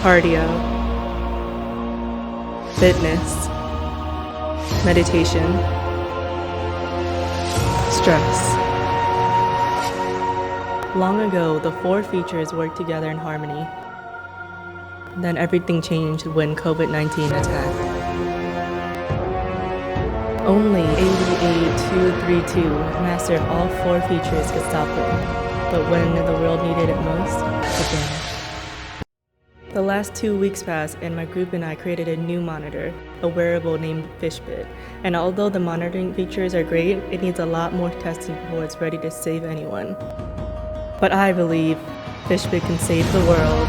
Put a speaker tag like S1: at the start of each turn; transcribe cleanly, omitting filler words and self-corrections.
S1: cardio, fitness, meditation, stress. Long ago, the 4 features worked together in harmony. Then everything changed when COVID-19 attacked. Only 88232 mastered all 4 features could stop it. But when the world needed it most, it vanished. The last 2 weeks passed and my group and I created a new monitor, a wearable named Fishbit. And although the monitoring features are great, it needs a lot more testing before it's ready to save anyone. But I believe Fishbit can save the world.